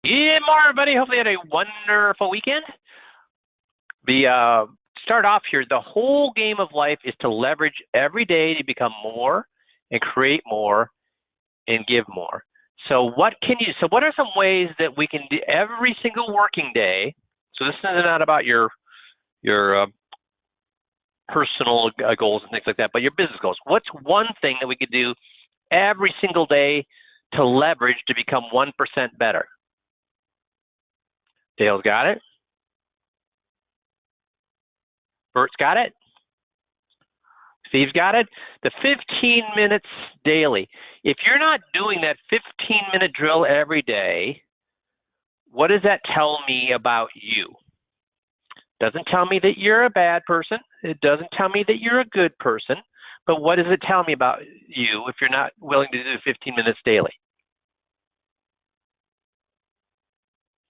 Good morning, everybody. Hopefully, you had a wonderful weekend. The start off here. The whole game of life is to leverage every day to become more and create more and give more. So, what are some ways that we can do every single working day? So, this is not about your personal goals and things like that, but your business goals. What's one thing that we could do every single day to leverage to become 1% better? Dale's got it. Bert's got it. Steve's got it. The 15 minutes daily. If you're not doing that 15-minute drill every day, what does that tell me about you? Doesn't tell me that you're a bad person. It doesn't tell me that you're a good person. But what does it tell me about you if you're not willing to do 15 minutes daily?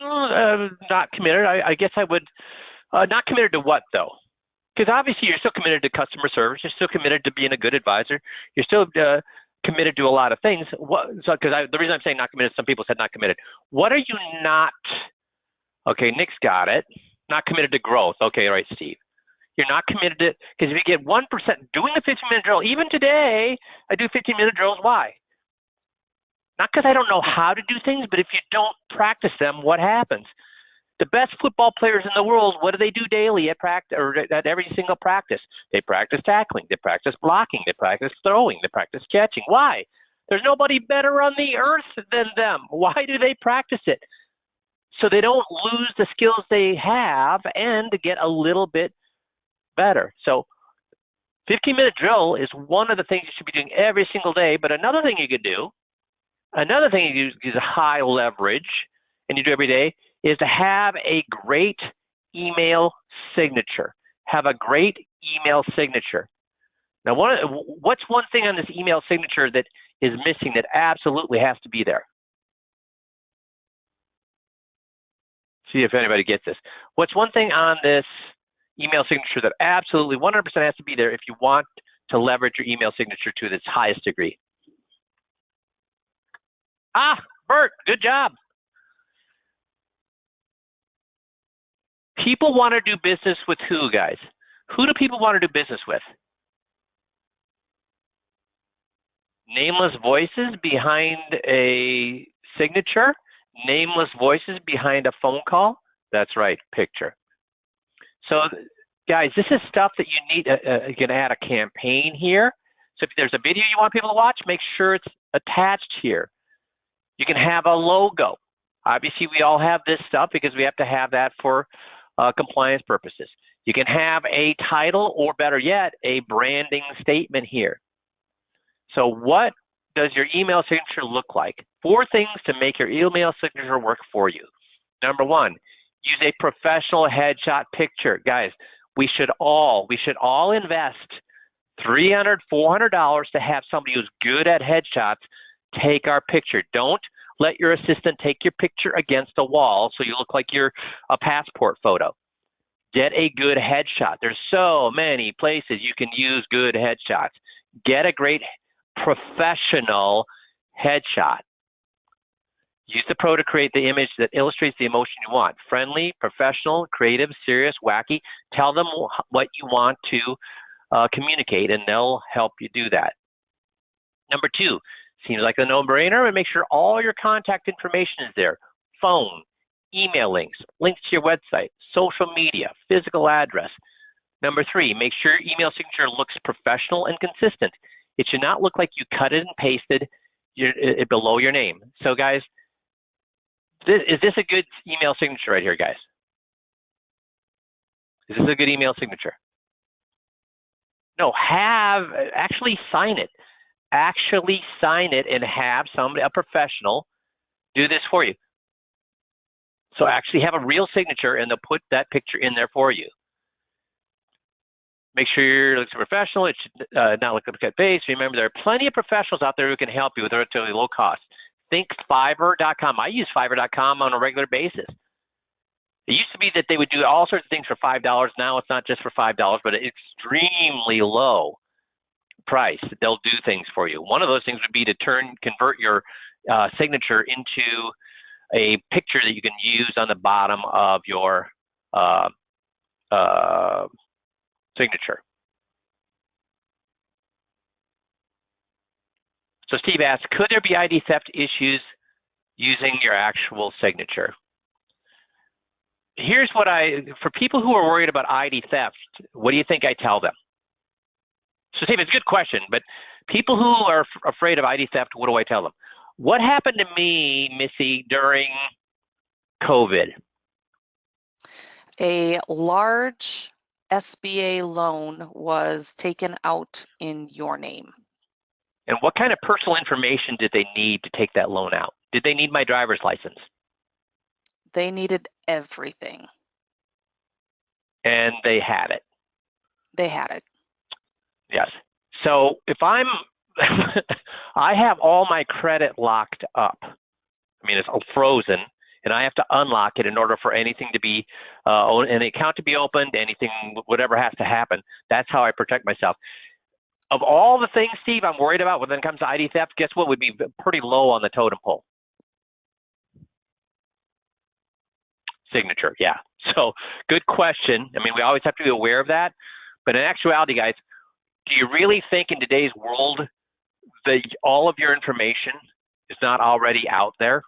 Not committed. I guess I would. Not committed to what, though? Because obviously you're still committed to customer service. You're still committed to being a good advisor. You're still committed to a lot of things. The reason I'm saying not committed, some people said not committed. What are you not? Okay, Nick's got it. Not committed to growth. Okay, all right, Steve. You're not committed to, because if you get 1% doing a 15-minute drill, even today, I do 15-minute drills. Why? Not because I don't know how to do things, but if you don't practice them, what happens? The best football players in the world, what do they do daily at practice or at every single practice? They practice tackling, they practice blocking, they practice throwing, they practice catching. Why? There's nobody better on the earth than them. Why do they practice it? So they don't lose the skills they have and to get a little bit better. So 15-minute drill is one of the things you should be doing every single day. But another thing you is high leverage, and you do every day, is to have a great email signature. Have a great email signature. Now, what's one thing on this email signature that is missing that absolutely has to be there? See if anybody gets this. What's one thing on this email signature that absolutely 100% has to be there if you want to leverage your email signature to its highest degree? Bert, good job. People want to do business with who, guys? Who do people want to do business with? Nameless voices behind a signature? Nameless voices behind a phone call? That's right, picture. So, guys, this is stuff that you need. You can add a campaign here. So if there's a video you want people to watch, make sure it's attached here. You can have a logo. Obviously, we all have this stuff because we have to have that for compliance purposes. You can have a title, or better yet, a branding statement here. So what does your email signature look like? 4 things to make your email signature work for you. Number 1, use a professional headshot picture. Guys, we should all invest $300, $400 to have somebody who's good at headshots take our picture. Don't let your assistant take your picture against a wall so you look like you're a passport photo. Get a good headshot. There's so many places you can use good headshots. Get a great professional headshot. Use the pro to create the image that illustrates the emotion you want. Friendly, professional, creative, serious, wacky. Tell them what you want to communicate, and they'll help you do that. Number 2, seems like a no-brainer, and make sure all your contact information is there. Phone, email links to your website, social media, physical address. Number 3, make sure your email signature looks professional and consistent. It should not look like you cut it and pasted it below your name. So, guys, is this a good email signature right here, guys? Is this a good email signature? No, actually sign it. Actually sign it and have a professional do this for you. So actually have a real signature, and they'll put that picture in there for you. Make sure it looks professional. It should not look like a face. Remember, there are plenty of professionals out there who can help you with relatively low cost. Think Fiverr.com. I use Fiverr.com on a regular basis. It used to be that they would do all sorts of things for $5. Now it's not just for $5, but it's extremely low price. They'll do things for you. One of those things would be to convert your signature into a picture that you can use on the bottom of your signature. So Steve asked, could there be ID theft issues using your actual signature? Here's what for people who are worried about ID theft, what do you think I tell them? So Steve, it's a good question, but people who are afraid of ID theft, what do I tell them? What happened to me, Missy, during COVID? A large SBA loan was taken out in your name. And what kind of personal information did they need to take that loan out? Did they need my driver's license? They needed everything. And they had it. They had it. Yes. So if I'm, I have all my credit locked up. I mean, it's frozen, and I have to unlock it in order for anything to be, an account to be opened, anything, whatever has to happen. That's how I protect myself. Of all the things, Steve, I'm worried about when it comes to ID theft, guess what would be pretty low on the totem pole? Signature, yeah. So good question. I mean, we always have to be aware of that. But in actuality, guys, do you really think in today's world that all of your information is not already out there?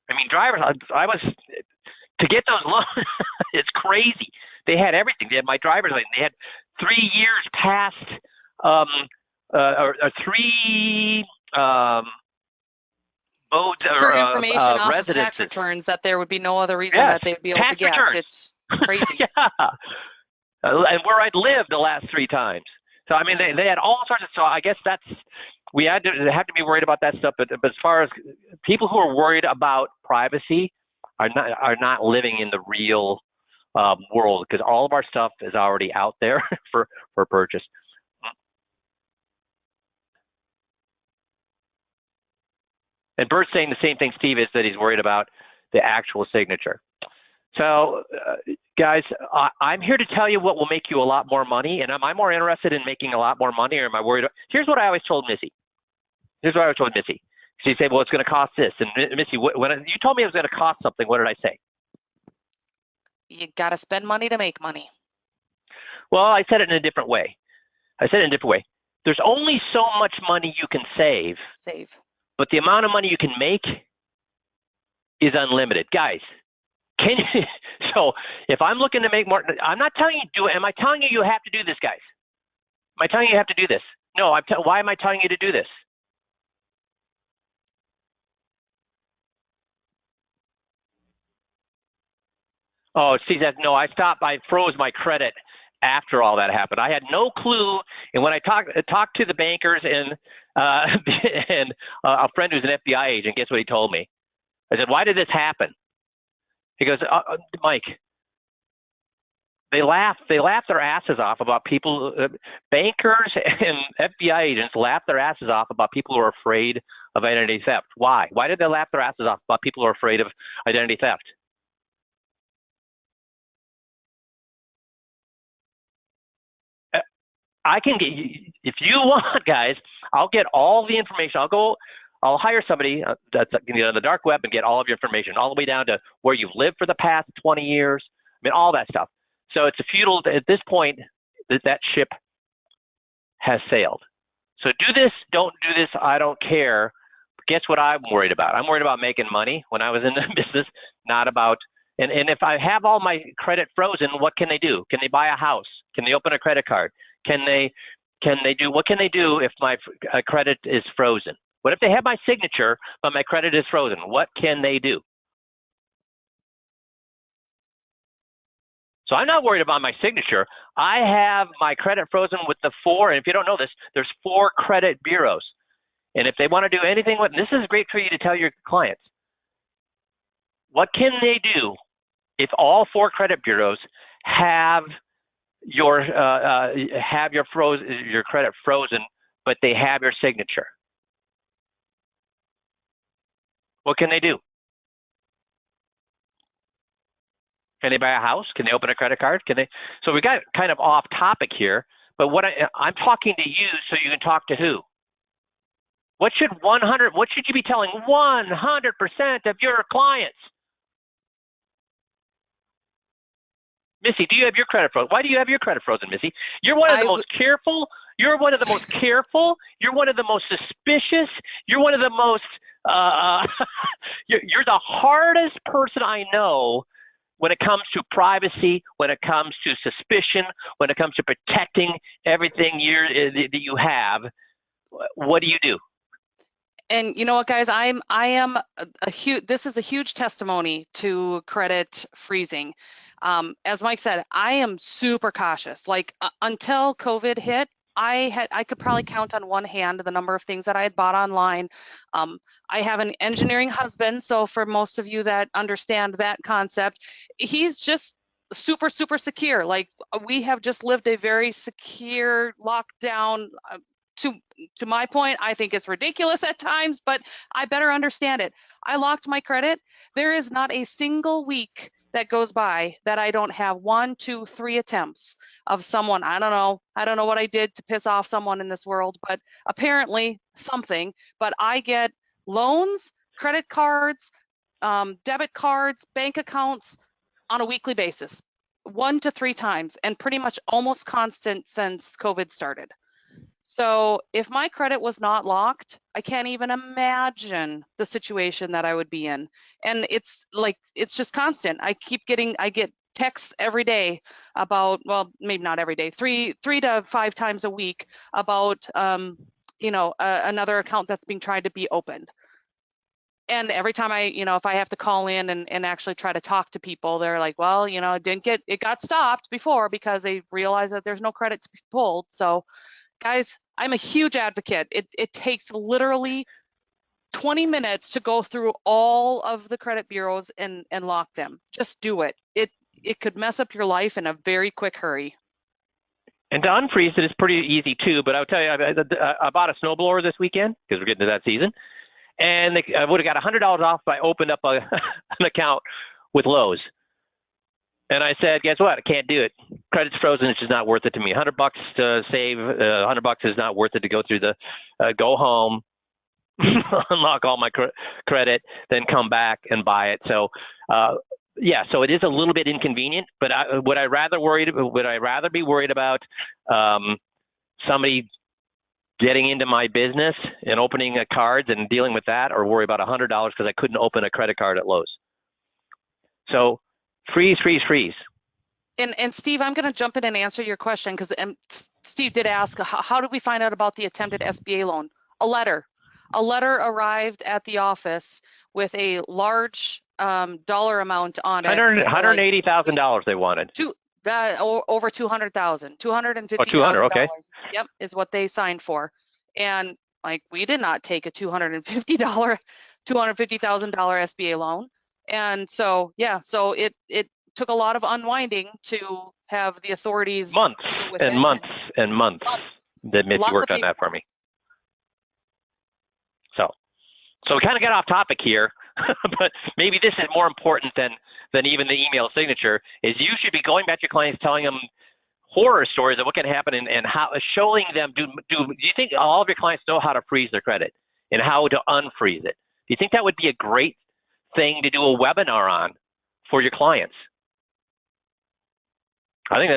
I mean, drivers, I was, to get those loans, it's crazy. They had everything. They had my driver's license. They had 3 years past, or 3 modes or information off of tax residences. returns that there would be no other reason that they'd be able to get. Returns. It's crazy. Yeah. And where I'd lived the last 3 times. So I mean, they had all sorts of. So I guess we have to be worried about that stuff. But as far as people who are worried about privacy are not living in the real world, because all of our stuff is already out there for purchase. And Bert's saying the same thing, Steve, is that he's worried about the actual signature. So, guys, I'm here to tell you what will make you a lot more money. And am I more interested in making a lot more money, or am I worried? Here's what I always told Missy. She'd say, well, it's going to cost this. And Missy, when you told me it was going to cost something, what did I say? You got to spend money to make money. Well, I said it in a different way. There's only so much money you can save. But the amount of money you can make is unlimited. Guys, so if I'm looking to make more, I'm not telling you to do it. Am I telling you have to do this, guys? Am I telling you have to do this? No, why am I telling you to do this? Oh, Steve says, no, I froze my credit after all that happened. I had no clue. And when I talked to the bankers and a friend who's an FBI agent, guess what he told me? I said, why did this happen? He goes, Mike, they laugh their asses off about people, bankers and FBI agents laugh their asses off about people who are afraid of identity theft. Why? Why did they laugh their asses off about people who are afraid of identity theft? I can get, if you want, guys, I'll get all the information. I'll hire somebody that's on the dark web and get all of your information, all the way down to where you've lived for the past 20 years. I mean, all that stuff. So it's a futile, at this point, that ship has sailed. So do this, don't do this, I don't care. But guess what I'm worried about? I'm worried about making money when I was in the business, not about, and if I have all my credit frozen, what can they do? Can they buy a house? Can they open a credit card? What can they do if my credit is frozen? What if they have my signature, but my credit is frozen? What can they do? So I'm not worried about my signature. I have my credit frozen with the 4, and if you don't know this, there's 4 credit bureaus. And if they want to do anything with, this is great for you to tell your clients. What can they do if all 4 credit bureaus have your credit frozen, but they have your signature? What can they do? Can they buy a house? Can they open a credit card? Can they? So we got kind of off topic here, but what I'm talking to you so you can talk to who? What should you be telling 100% of your clients? Missy, do you have your credit frozen? Why do you have your credit frozen, Missy? You're one of the most careful. You're one of the most careful. You're one of the most suspicious. You're one of the most. You're the hardest person I know when it comes to privacy, when it comes to suspicion, when it comes to protecting everything that you have. What do you do? And you know what, guys, I am a huge. This is a huge testimony to credit freezing. As Mike said, I am super cautious. Like until COVID hit, I could probably count on one hand the number of things that I had bought online. I have an engineering husband, so for most of you that understand that concept, he's just super secure. Like we have just lived a very secure lockdown. To my point, I think it's ridiculous at times, but I better understand it. I locked my credit. There is not a single week that goes by that I don't have 1, 2, 3 attempts of someone. I don't know what I did to piss off someone in this world, but apparently something. But I get loans, credit cards, debit cards, bank accounts on a weekly basis, 1 to 3 times, and pretty much almost constant since COVID started. So if my credit was not locked, I can't even imagine the situation that I would be in. And it's just constant. I get texts every day about, well, maybe not every day, three to 5 times a week about, another account that's being tried to be opened. And every time if I have to call in and actually try to talk to people, they're like, well, it got stopped before because they realized that there's no credit to be pulled. So guys, I'm a huge advocate. It takes literally 20 minutes to go through all of the credit bureaus and lock them. Just do it. It could mess up your life in a very quick hurry. And to unfreeze it is pretty easy too. But I'll tell you, I bought a snowblower this weekend because we're getting to that season, and I would have got $100 off if I opened up an account with Lowe's. And I said, guess what? I can't do it. Credit's frozen. It's just not worth it to me. $100 to save. $100 is not worth it to go through the go home, unlock all my credit, then come back and buy it. So, so it is a little bit inconvenient. But would I rather be worried about somebody getting into my business and opening cards and dealing with that, or worry about $100 because I couldn't open a credit card at Lowe's? So. Freeze. And Steve, I'm going to jump in and answer your question because Steve did ask, how did we find out about the attempted SBA loan? A letter arrived at the office with a large dollar amount on it. $180,000 they wanted. Over $200,000, $250,000. Oh, 200, okay. Yep, is what they signed for. And like we did not take a $250,000 SBA loan. And so, so it took a lot of unwinding to have the authorities months that Missy worked on that for me. So we kind of got off topic here, but maybe this is more important than even the email signature. Is you should be going back to your clients, telling them horror stories of what can happen and how showing them. Do you think all of your clients know how to freeze their credit and how to unfreeze it? Do you think that would be a great thing to do a webinar on for your clients? I think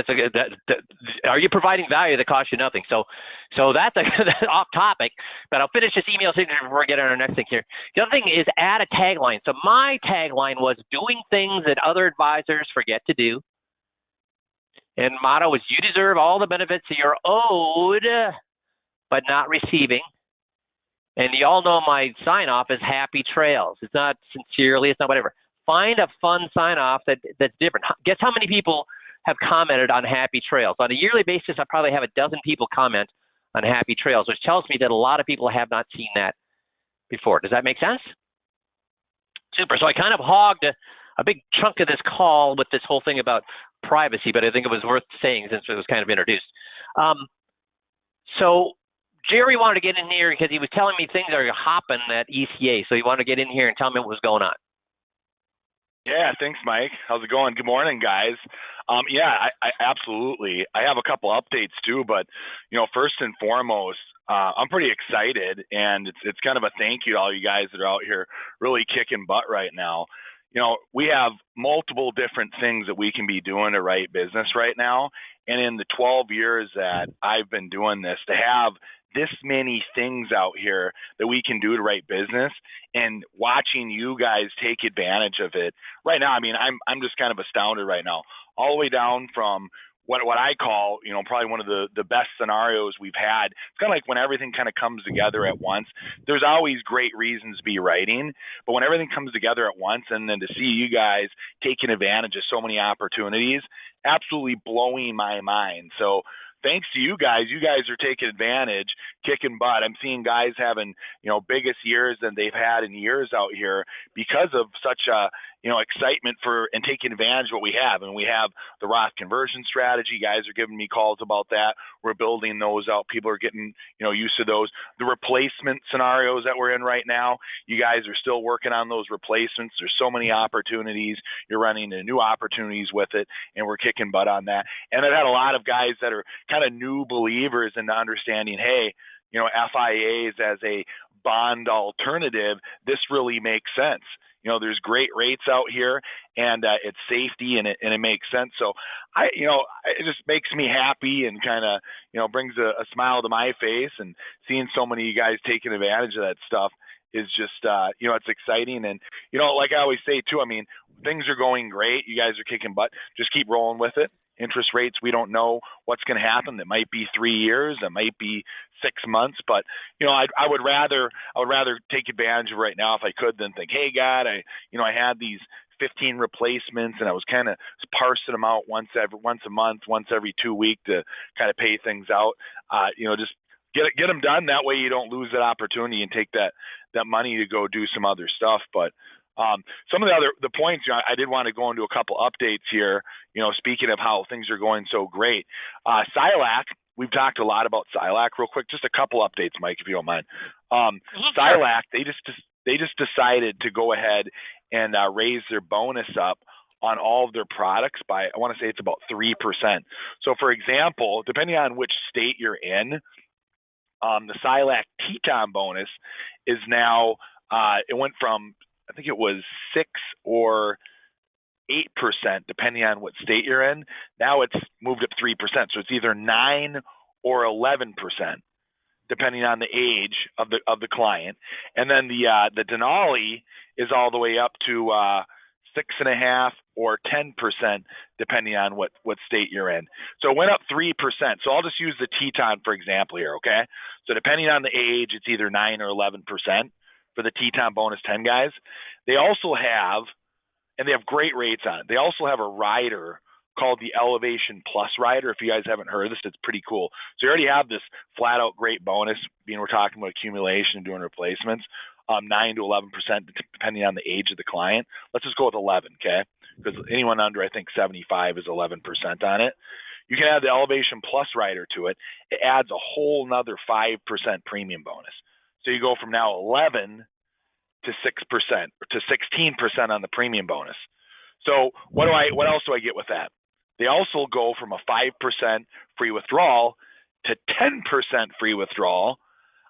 are you providing value that costs you nothing? So that's off topic, but I'll finish this email signature before we get on our next thing here. The other thing is add a tagline. So my tagline was doing things that other advisors forget to do. And motto is you deserve all the benefits that you're owed, but not receiving. And you all know my sign off is happy trails. It's not sincerely, it's not whatever. Find a fun sign off that's different. Guess how many people have commented on happy trails? On a yearly basis, I probably have a dozen people comment on happy trails, which tells me that a lot of people have not seen that before. Does that make sense? Super. So I kind of hogged a big chunk of this call with this whole thing about privacy, but I think it was worth saying since it was kind of introduced. So Jerry wanted to get in here because he was telling me things are hopping at ECA. So he wanted to get in here and tell me what was going on. Yeah, thanks, Mike. How's it going? Good morning, guys. I absolutely. I have a couple updates too, but first and foremost, I'm pretty excited, and it's kind of a thank you to all you guys that are out here really kicking butt right now. We have multiple different things that we can be doing to write business right now. And in the 12 years that I've been doing this, to have this many things out here that we can do to write business and watching you guys take advantage of it right now, I mean, I'm just kind of astounded right now, all the way down from what I call, probably one of the best scenarios we've had. It's kind of like when everything kind of comes together at once. There's always great reasons to be writing, but when everything comes together at once, and then to see you guys taking advantage of so many opportunities, absolutely blowing my mind. So thanks to you guys are taking advantage, kicking butt. I'm seeing guys having, biggest years than they've had in years out here because of such a, excitement for and taking advantage of what we have. And we have the Roth conversion strategy. Guys are giving me calls about that. We're building those out. People are getting, used to those. The replacement scenarios that we're in right now, you guys are still working on those replacements. There's so many opportunities. You're running into new opportunities with it, and we're kicking butt on that. And I've had a lot of guys that are kind of new believers in understanding, hey, FIAs as a bond alternative, this really makes sense. There's great rates out here, and it's safety, and it makes sense. So it just makes me happy and kind of, brings a smile to my face, and seeing so many of you guys taking advantage of that stuff is just, it's exciting. And, like I always say too, I mean, things are going great. You guys are kicking butt. Just keep rolling with it. Interest rates, we don't know what's going to happen. That might be 3 years, that might be 6 months, but I would rather take advantage of right now if I could than think, hey, God, I had these 15 replacements, and I was kind of parsing them out once a month, once every 2 weeks to kind of pay things out. Just get them done. That way you don't lose that opportunity and take that money to go do some other stuff. But some of the points, I did want to go into a couple updates here, speaking of how things are going so great. Silac, we've talked a lot about Silac real quick. Just a couple updates, Mike, if you don't mind. Silac, they just decided to go ahead and raise their bonus up on all of their products by, I want to say it's about 3%. So for example, depending on which state you're in, the Silac Teton bonus is now, it went from, I think it was 6 or 8%, depending on what state you're in. Now it's moved up 3%. So it's either 9 or 11%, depending on the age of the client. And then the Denali is all the way up to 6.5 or 10%, depending on what state you're in. So it went up 3%. So I'll just use the Teton for example here, okay? So depending on the age, it's either 9 or 11% for the Teton bonus 10 guys. They also have, and they have great rates on it, they also have a rider called the Elevation Plus rider. If you guys haven't heard of this, it's pretty cool. So you already have this flat out great bonus, being we're talking about accumulation and doing replacements, 9 to 11%, depending on the age of the client. Let's just go with 11, okay? Because anyone under, I think, 75 is 11% on it. You can add the Elevation Plus rider to it. It adds a whole nother 5% premium bonus. So you go from now 11 to 6% or to 16% on the premium bonus. So what else do I get with that? They also go from a 5% free withdrawal to 10% free withdrawal.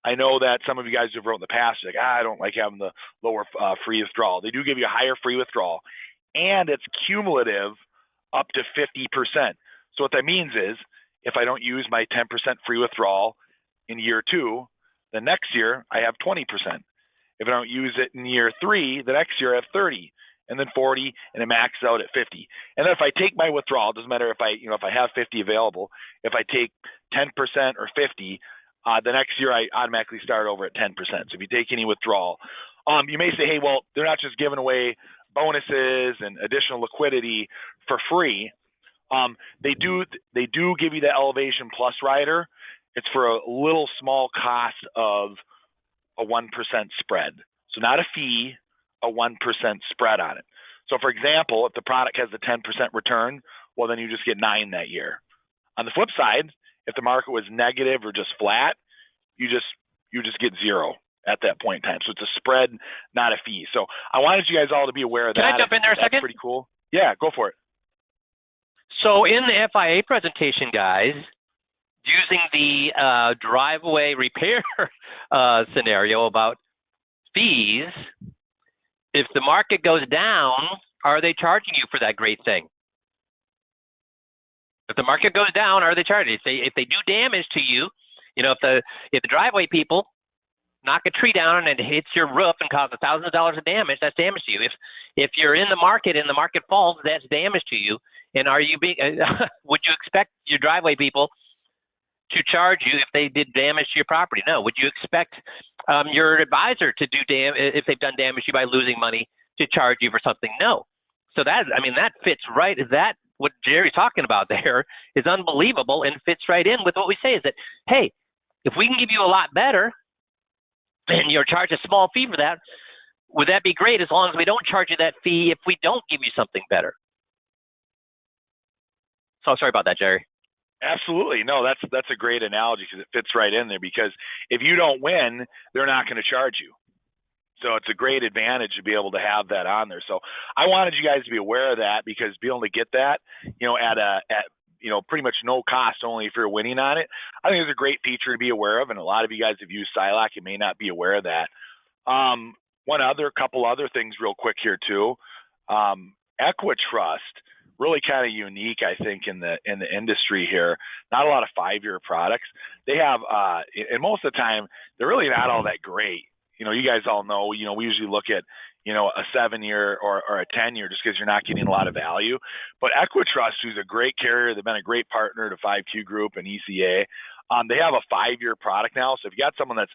I know that some of you guys have wrote in the past, like, I don't like having the lower free withdrawal. They do give you a higher free withdrawal, and it's cumulative up to 50%. So what that means is, if I don't use my 10% free withdrawal in year 2, the next year I have 20%. If I don't use it in year 3, the next year I have 30, and then 40, and it maxes out at 50. And then if I take my withdrawal, it doesn't matter if I have 50 available. If I take 10% or 50, the next year I automatically start over at 10%. So if you take any withdrawal, you may say, hey, well, they're not just giving away bonuses and additional liquidity for free. They do give you the Elevation Plus rider. It's for a little small cost of a 1% spread. So not a fee, a 1% spread on it. So for example, if the product has a 10% return, well, then you just get 9 that year. On the flip side, if the market was negative or just flat, you just get 0 at that point in time. So it's a spread, not a fee. So I wanted you guys all to be aware of that. Can I jump in there a second? That's pretty cool. Yeah, go for it. So in the FIA presentation, guys, using the driveway repair scenario about fees, if the market goes down, are they charging you for that great thing? If the market goes down, are they charging? If they do damage to you, you know, if the driveway people knock a tree down and it hits your roof and causes $1,000 of damage, that's damage to you. If you're in the market and the market falls, that's damage to you. And are you being? Would you expect your driveway people to charge you if they did damage to your property? No. Would you expect your advisor to do if they've done damage to you by losing money to charge you for something? No. So that fits right. That what Jerry's talking about there is unbelievable and fits right in with what we say is that, hey, if we can give you a lot better and you're charged a small fee for that, would that be great as long as we don't charge you that fee if we don't give you something better? So sorry about that, Jerry. Absolutely. No, that's a great analogy because it fits right in there, because if you don't win, they're not going to charge you. So it's a great advantage to be able to have that on there. So I wanted you guys to be aware of that, because being able to get that, you know, at pretty much no cost, only if you're winning on it, I think it's a great feature to be aware of. And a lot of you guys have used Silac and may not be aware of that. Couple other things real quick here too. Equitrust, really kind of unique, I think, in the industry here. Not a lot of 5-year products. They have, and most of the time, they're really not all that great. You know, you guys all know, you know, we usually look at, you know, a 7-year or a 10-year just because you're not getting a lot of value. But Equitrust, who's a great carrier, they've been a great partner to 5Q Group and ECA. They have a 5-year product now. So if you got someone that's,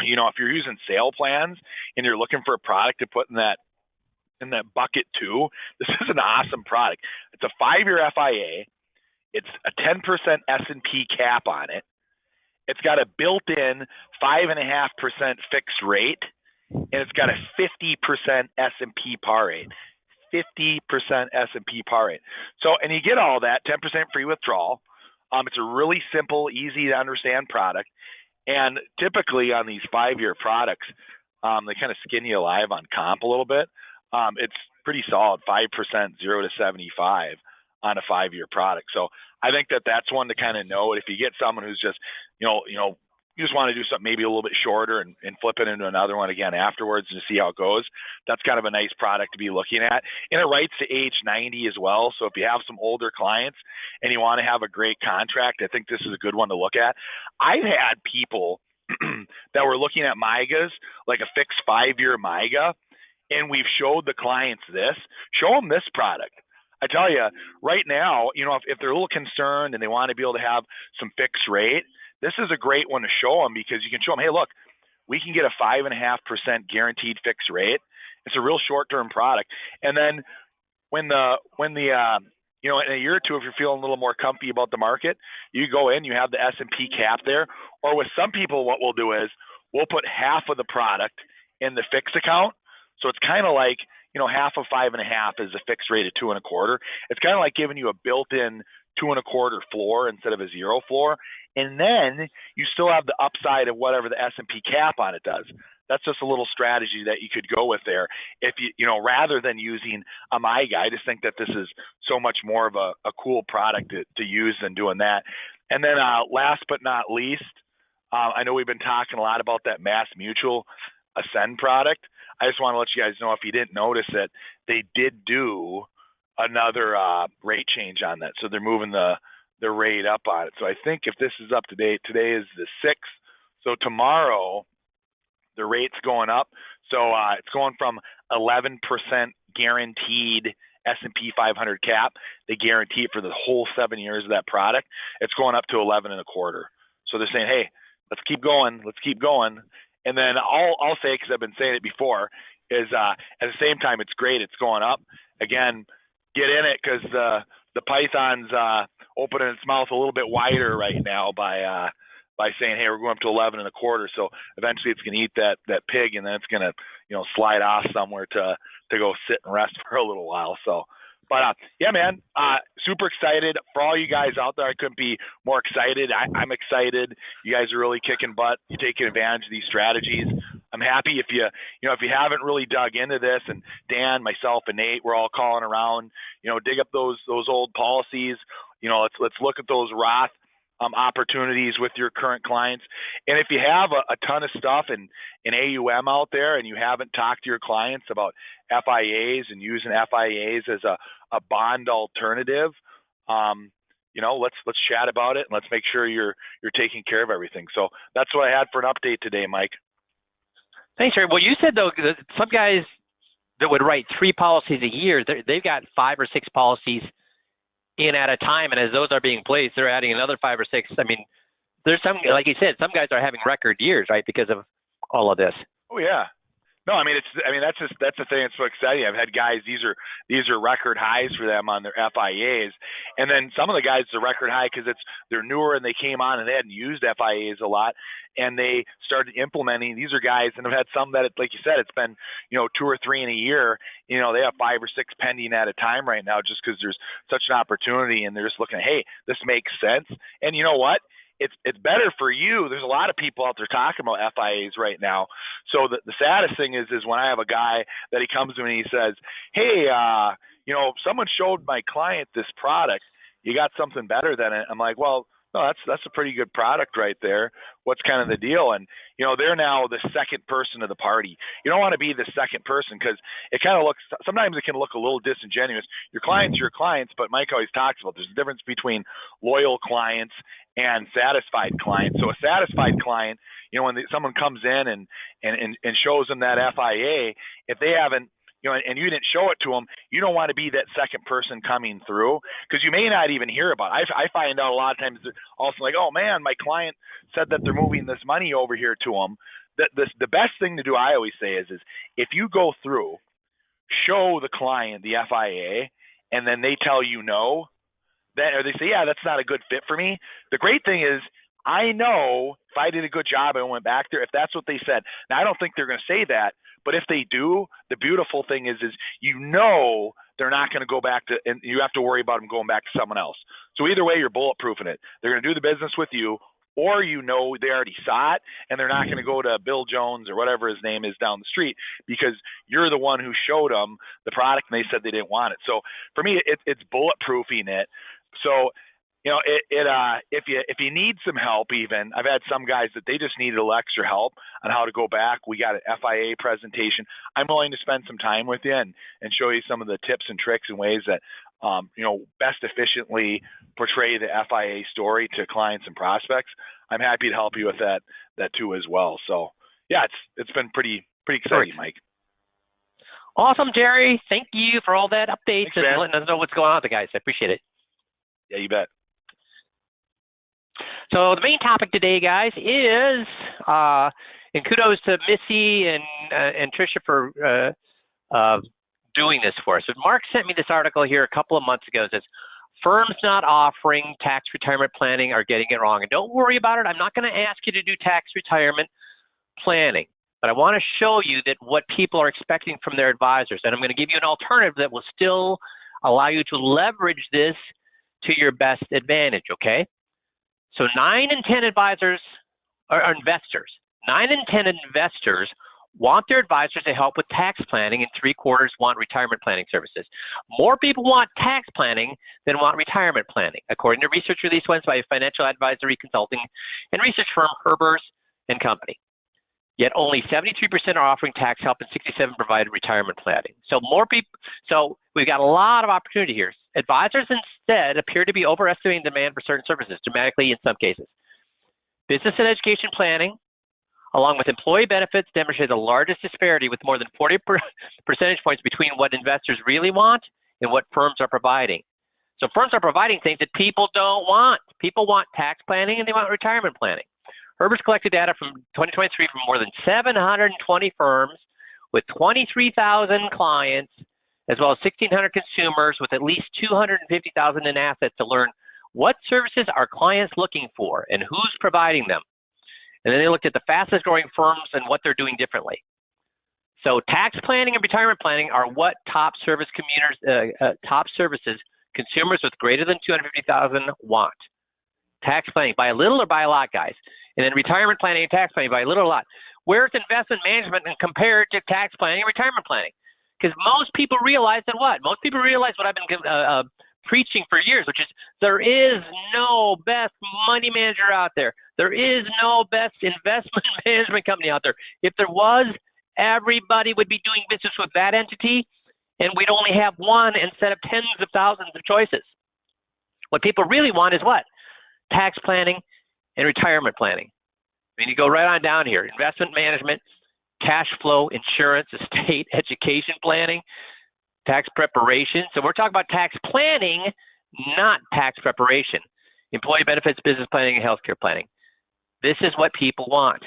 you know, if you're using sale plans and you're looking for a product to put in that bucket too, this is an awesome product. It's a 5-year FIA. It's a 10% S&P cap on it. It's got a built-in 5.5% fixed rate, and it's got a 50% S&P par rate. 50% S&P par rate. So, and you get all that, 10% free withdrawal. It's a really simple, easy to understand product. And typically on these 5-year products, they kind of skin you alive on comp a little bit. It's pretty solid, 5%, 0 to 75 on a 5-year product. So I think that's one to kind of know. If you get someone who's just, you just want to do something maybe a little bit shorter and flip it into another one again afterwards and see how it goes, that's kind of a nice product to be looking at. And it writes to age 90 as well. So if you have some older clients and you want to have a great contract, I think this is a good one to look at. I've had people that were looking at MIGAs, like a fixed 5-year MIGA, and we've showed the clients this. Show them this product. I tell you, right now, you know, if they're a little concerned and they want to be able to have some fixed rate, this is a great one to show them, because you can show them, hey, look, we can get a 5.5% guaranteed fixed rate. It's a real short-term product. And then when the you know, in a year or two, if you're feeling a little more comfy about the market, you go in, you have the S&P cap there. Or with some people, what we'll do is we'll put half of the product in the fixed account. So it's kind of like, you know, half of 5.5 is a fixed rate of 2.25. It's kind of like giving you a built-in 2.25 floor instead of a 0 floor. And then you still have the upside of whatever the S&P cap on it does. That's just a little strategy that you could go with there. If you know, rather than using a MIGA, I just think that this is so much more of a cool product to use than doing that. And then last but not least, I know we've been talking a lot about that Mass Mutual Ascend product. I just want to let you guys know, if you didn't notice it, they did do another rate change on that. So they're moving the rate up on it. So I think if this is up to date, today is the 6th. So tomorrow, the rate's going up. So it's going from 11% guaranteed S&P 500 cap. They guarantee it for the whole 7 years of that product. It's going up to 11.25. So they're saying, hey, let's keep going. Let's keep going. And then I'll say, because I've been saying it before, is at the same time, it's great. It's going up. Again, get in it, because the python's opening its mouth a little bit wider right now by saying, hey, we're going up to 11.25. So eventually it's going to eat that pig, and then it's going to, you know, slide off somewhere to go sit and rest for a little while. So, but yeah, man, super excited for all you guys out there. I couldn't be more excited. I'm excited. You guys are really kicking butt. You're taking advantage of these strategies. I'm happy if you haven't really dug into this, and Dan, myself, and Nate, we're all calling around, you know, dig up those old policies. You know, let's look at those Roth opportunities with your current clients. And if you have a ton of stuff in AUM out there and you haven't talked to your clients about FIAs and using FIAs as a bond alternative, let's chat about it and let's make sure you're taking care of everything. So that's what I had for an update today, Mike. Thanks, Jerry. Well, you said, though, that some guys that would write 3 policies a year, they've got 5 or 6 policies in at a time, and as those are being placed, they're adding another 5 or 6. I mean, there's some, like you said, some guys are having record years, right, because of all of this. Oh yeah. No, I mean that's the thing that's so exciting. I've had guys, these are record highs for them on their FIAs, and then some of the guys, the record high because they're newer and they came on and they hadn't used FIAs a lot, and they started implementing. These are guys, and I've had some that, like you said, it's been 2 or 3 in a year. They have 5 or 6 pending at a time right now, just because there's such an opportunity, and they're just looking, hey, this makes sense. And you know what? It's better for you. There's a lot of people out there talking about FIAs right now. So the saddest thing is when I have a guy that he comes to me and he says, hey, someone showed my client this product. You got something better than it. I'm like, well, no, that's a pretty good product right there. What's kind of the deal? And, they're now the second person of the party. You don't want to be the second person because it kind of sometimes it can look a little disingenuous. Your clients are your clients, but Mike always talks about there's a difference between loyal clients and satisfied clients. So a satisfied client, when someone comes in and shows them that FIA, if they haven't, and you didn't show it to them, you don't want to be that second person coming through because you may not even hear about it. I find out a lot of times also like, oh man, my client said that they're moving this money over here to them. The best thing to do, I always say, is if you go through, show the client the FIA, and then they tell you no, or they say, yeah, that's not a good fit for me. The great thing is, I know if I did a good job and went back there, if that's what they said. Now, I don't think they're going to say that, but if they do, the beautiful thing is they're not going to go back to, and you have to worry about them going back to someone else. So either way, you're bulletproofing it. They're going to do the business with you, or they already saw it, and they're not going to go to Bill Jones or whatever his name is down the street because you're the one who showed them the product and they said they didn't want it. So for me, it's bulletproofing it. So if you need some help, even I've had some guys that they just needed a little extra help on how to go back. We got an FIA presentation. I'm willing to spend some time with you and show you some of the tips and tricks and ways that best efficiently portray the FIA story to clients and prospects. I'm happy to help you with that too as well. So yeah, it's been pretty exciting, Mike. Awesome, Jerry. Thank you for all that updates. Thanks, and letting us know what's going on with the guys. I appreciate it. Yeah, you bet. So the main topic today, guys, is and kudos to Missy and Tricia for doing this for us. So Mark sent me this article here a couple of months ago. It says, firms not offering tax retirement planning are getting it wrong. And don't worry about it. I'm not going to ask you to do tax retirement planning, but I want to show you that what people are expecting from their advisors. And I'm going to give you an alternative that will still allow you to leverage this to your best advantage, okay? So 9 in 10 advisors are investors. 9 in 10 investors want their advisors to help with tax planning, and 3/4 want retirement planning services. More people want tax planning than want retirement planning, according to research released once by financial advisory consulting and research firm Herbers and Company. Yet only 73% are offering tax help and 67% provide retirement planning. So we've got a lot of opportunity here. Advisors instead appear to be overestimating demand for certain services, dramatically in some cases. Business and education planning, along with employee benefits, demonstrate the largest disparity with more than 40 percentage points between what investors really want and what firms are providing. So firms are providing things that people don't want. People want tax planning and they want retirement planning. Herbers collected data from 2023 from more than 720 firms with 23,000 clients, as well as 1,600 consumers with at least 250,000 in assets to learn what services are clients looking for and who's providing them. And then they looked at the fastest growing firms and what they're doing differently. So tax planning and retirement planning are what top services consumers with greater than 250,000 want. Tax planning by a little or by a lot, guys. And then retirement planning and tax planning by a little or a lot. Where's investment management compared to tax planning and retirement planning? Because most people realize that what? Most people realize what I've been preaching for years, which is there is no best money manager out there. There is no best investment management company out there. If there was, everybody would be doing business with that entity, and we'd only have one instead of tens of thousands of choices. What people really want is what? Tax planning and retirement planning. I mean, you go right on down here: investment management, cash flow, insurance, estate, education planning, tax preparation. So we're talking about tax planning, not tax preparation. Employee benefits, business planning, and healthcare planning. This is what people want.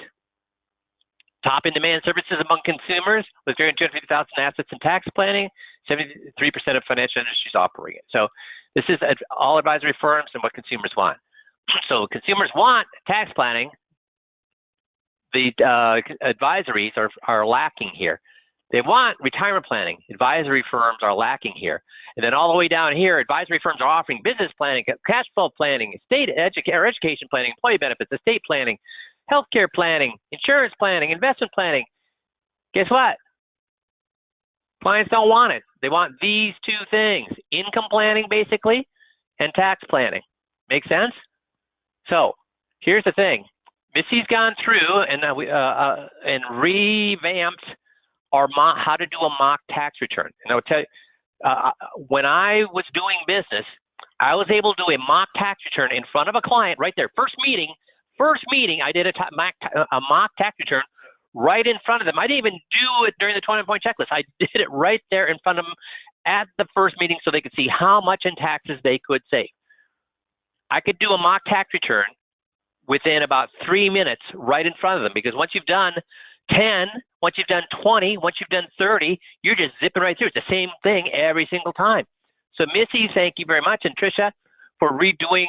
Top in demand services among consumers with greater than 250,000 assets in tax planning. 73% of financial industries offering it. So this is all advisory firms and what consumers want. So consumers want tax planning. The advisories are lacking here. They want retirement planning. Advisory firms are lacking here. And then all the way down here, advisory firms are offering business planning, cash flow planning, education planning, employee benefits, estate planning, healthcare planning, insurance planning, investment planning. Guess what? Clients don't want it. They want these two things: income planning, basically, and tax planning. Make sense? So here's the thing. Missy's gone through and revamped our how to do a mock tax return. And I'll tell you, when I was doing business, I was able to do a mock tax return in front of a client right there. First meeting, I did a mock tax return right in front of them. I didn't even do it during the 20-point checklist. I did it right there in front of them at the first meeting so they could see how much in taxes they could save. I could do a mock tax return within about 3 minutes right in front of them, because once you've done 10, once you've done 20, once you've done 30, you're just zipping right through. It's the same thing every single time. So Missy, thank you very much, and Tricia for redoing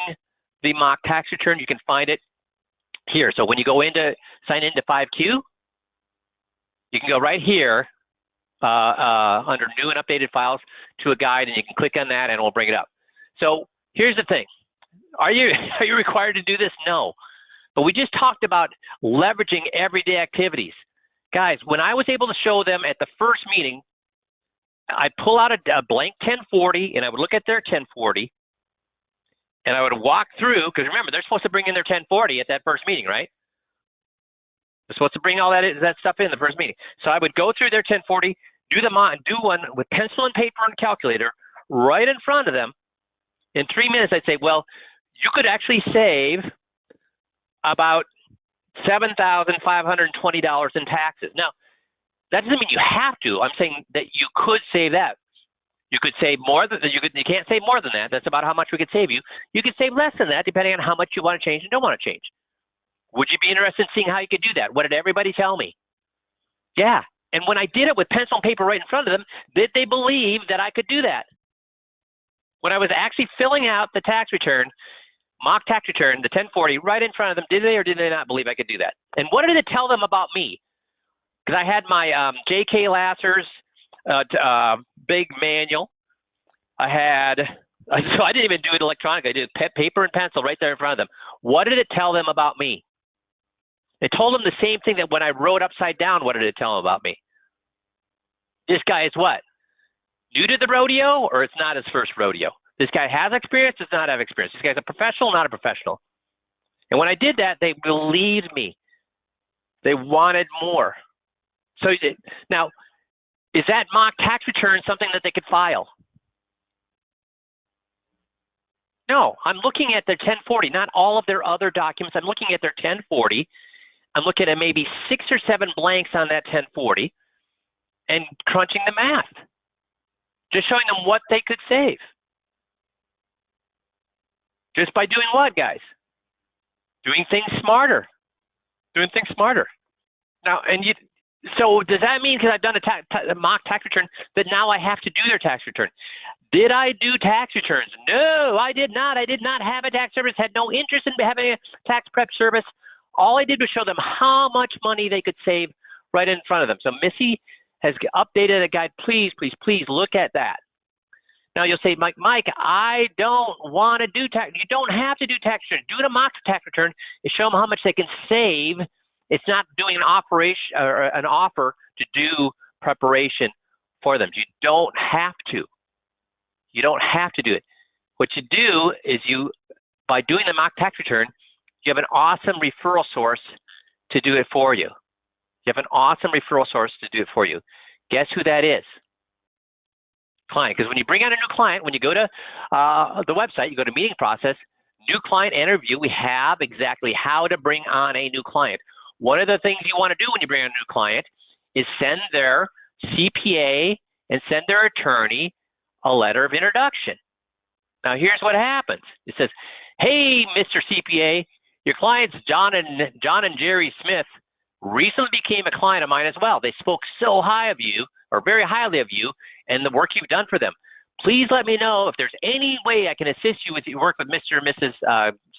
the mock tax return. You can find it here. So when you go into sign into 5Q, you can go right here under new and updated files to a guide, and you can click on that and we'll bring it up. So here's the thing. Are you required to do this? No. But we just talked about leveraging everyday activities. Guys, when I was able to show them at the first meeting, I'd pull out a blank 1040 and I would look at their 1040 and I would walk through, because remember, they're supposed to bring in their 1040 at that first meeting, right? They're supposed to bring all that stuff in the first meeting. So I would go through their 1040, do one with pencil and paper and calculator right in front of them. In 3 minutes, I'd say, well, you could actually save about $7,520 in taxes. Now, that doesn't mean you have to. I'm saying that you could save that. You could save more than you can't save more than that. That's about how much we could save you. You could save less than that, depending on how much you want to change and don't want to change. Would you be interested in seeing how you could do that? What did everybody tell me? Yeah. And when I did it with pencil and paper right in front of them, did they believe that I could do that? When I was actually filling out the tax return, mock tax return, the 1040, right in front of them, did they or did they not believe I could do that? And what did it tell them about me? Because I had my J.K. Lasser's big manual. So I didn't even do it electronically. I did paper and pencil right there in front of them. What did it tell them about me? It told them the same thing that when I wrote upside down, what did it tell them about me? This guy is what? New to the rodeo, or it's not his first rodeo? This guy has experience, does not have experience. This guy's a professional, not a professional. And when I did that, they believed me. They wanted more. So now, is that mock tax return something that they could file? No, I'm looking at their 1040, not all of their other documents. I'm looking at their 1040. I'm looking at maybe 6 or 7 blanks on that 1040 and crunching the math. Just showing them what they could save. Just by doing what, guys? Doing things smarter. Doing things smarter. Now, so does that mean because I've done a mock tax return that now I have to do their tax return? Did I do tax returns? No, I did not. I did not have a tax service, had no interest in having a tax prep service. All I did was show them how much money they could save right in front of them. So Missy has updated a guide. Please, please, please look at that. Now you'll say, Mike, I don't want to do tax. You don't have to do tax return. Doing a mock tax return is show them how much they can save. It's not doing an operation or an offer to do preparation for them. You don't have to. You don't have to do it. What you do is by doing the mock tax return, you have an awesome referral source to do it for you. You have an awesome referral source to do it for you. Guess who that is? Client. Because when you bring on a new client, when you go to the website, you go to meeting process, new client interview, we have exactly how to bring on a new client. One of the things you want to do when you bring on a new client is send their CPA and send their attorney a letter of introduction. Now, here's what happens. It says, hey, Mr. CPA, your clients John and Jerry Smith recently became a client of mine as well. They spoke so high of you, or very highly of you, and the work you've done for them. Please let me know if there's any way I can assist you with your work with Mr. and Mrs.